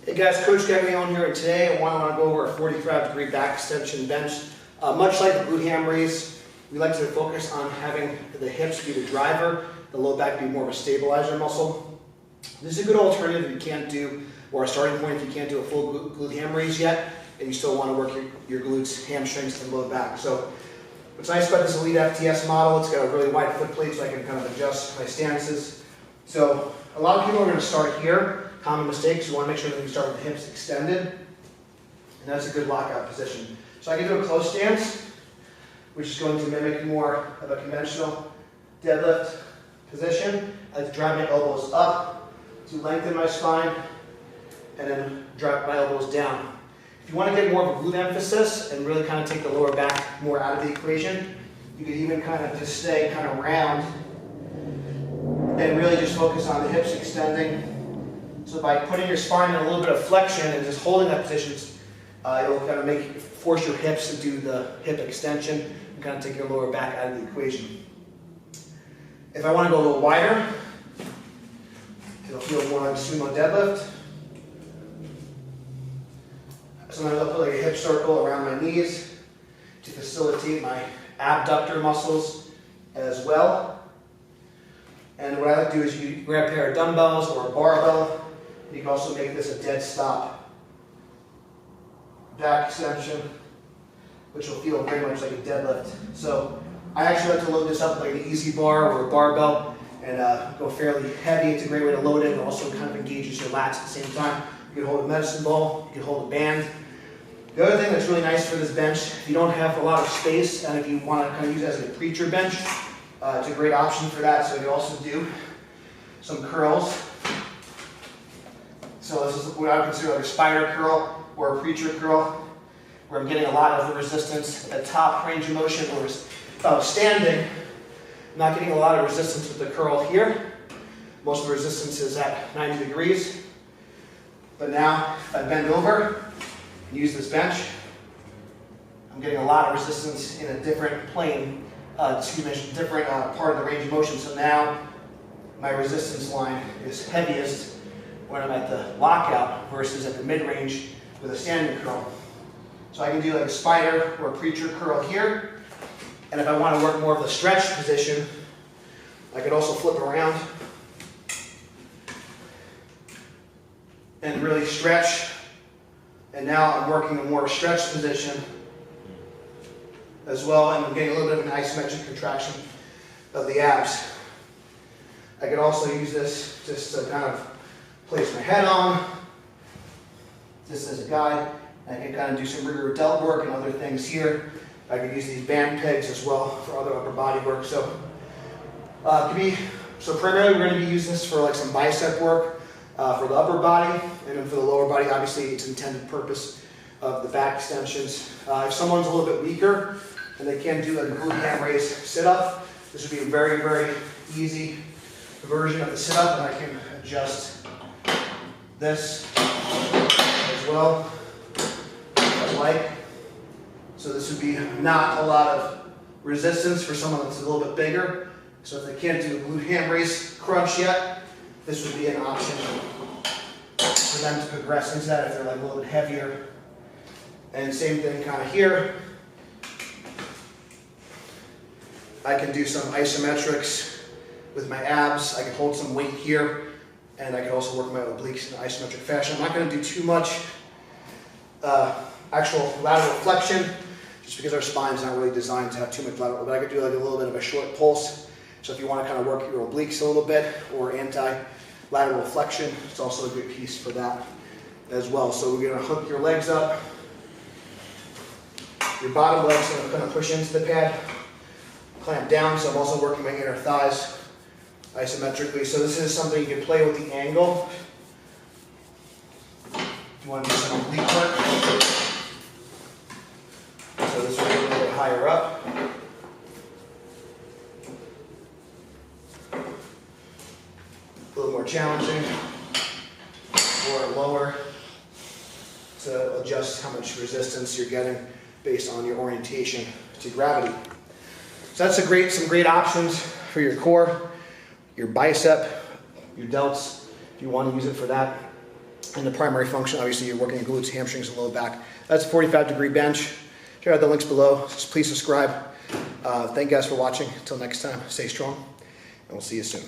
Hey guys, Coach Gaglione here, and today I want to go over a 45-degree back extension bench. Much like the glute ham raise, we like to focus on having the hips be the driver, the low back be more of a stabilizer muscle. This is a good alternative if you can't do, or a starting point if you can't do a full glute ham raise yet, and you still want to work your glutes, hamstrings, and low back. So what's nice about this Elite FTS model, it's got a really wide foot plate so I can kind of adjust my stances. So a lot of people are going to start here. Common mistakes, you want to make sure that you start with the hips extended, and that's a good lockout position. So I can do a close stance, which is going to mimic more of a conventional deadlift position. I like to drive my elbows up to lengthen my spine, and then drop my elbows down. If you want to get more of a glute emphasis and really kind of take the lower back more out of the equation, you could even kind of just stay kind of round and really just focus on the hips extending. So by putting your spine in a little bit of flexion and just holding that position, it'll kind of force your hips to do the hip extension and kind of take your lower back out of the equation. If I want to go a little wider, it'll feel more like a sumo deadlift. Sometimes I'll put like a hip circle around my knees to facilitate my abductor muscles as well. And what I like to do is you grab a pair of dumbbells or a barbell. You can also make this a dead stop back extension, which will feel very much like a deadlift. So I actually like to load this up like an easy bar or a barbell and go fairly heavy. It's a great way to load it, and also kind of engages your lats at the same time. You can hold a medicine ball, you can hold a band. The other thing that's really nice for this bench, if you don't have a lot of space and if you want to kind of use it as a preacher bench, it's a great option for that. So you also do some curls. So this is what I would consider like a spider curl or a preacher curl, where I'm getting a lot of the resistance at the top range of motion. Or if I was standing, I'm not getting a lot of resistance with the curl here. Most of the resistance is at 90 degrees. But now, if I bend over and use this bench, I'm getting a lot of resistance in a different plane, different part of the range of motion. So now my resistance line is heaviest when I'm at the lockout versus at the mid-range with a standing curl. So I can do like a spider or a preacher curl here. And if I want to work more of the stretch position, I could also flip around and really stretch. And now I'm working in more of a stretch position as well, and I'm getting a little bit of an isometric contraction of the abs. I could also use this just to kind of place my head on, just as a guide. I can kind of do some rear delt work and other things here. I could use these band pegs as well for other upper body work. So, primarily we're going to be using this for like some bicep work for the upper body, and then for the lower body, obviously its intended purpose of the back extensions. If someone's a little bit weaker and they can't do like a glute ham raise sit-up, this would be a very, very easy version of the sit-up, and I can adjust this as well, if I like. So this would be not a lot of resistance for someone that's a little bit bigger. So if they can't do a glute ham raise crunch yet, this would be an option for them to progress into that if they're like a little bit heavier. And same thing kind of here. I can do some isometrics with my abs. I can hold some weight here, and I can also work my obliques in an isometric fashion. I'm not going to do too much actual lateral flexion, just because our spine's not really designed to have too much lateral, but I could do like a little bit of a short pulse. So if you want to kind of work your obliques a little bit, or anti-lateral flexion, it's also a good piece for that as well. So we're going to hook your legs up. Your bottom leg's going to kind of push into the pad, clamp down. So I'm also working my inner thighs isometrically. So this is something you can play with the angle. If you want to do some oblique work. So this will be a little bit higher up. A little more challenging, or lower, to adjust how much resistance you're getting based on your orientation to gravity. So that's some great options for your core, your bicep, your delts, if you want to use it for that. And the primary function, obviously, you're working your glutes, hamstrings, and low back. That's a 45-degree bench. Check out the links below. Please subscribe. Thank you guys for watching. Until next time, stay strong, and we'll see you soon.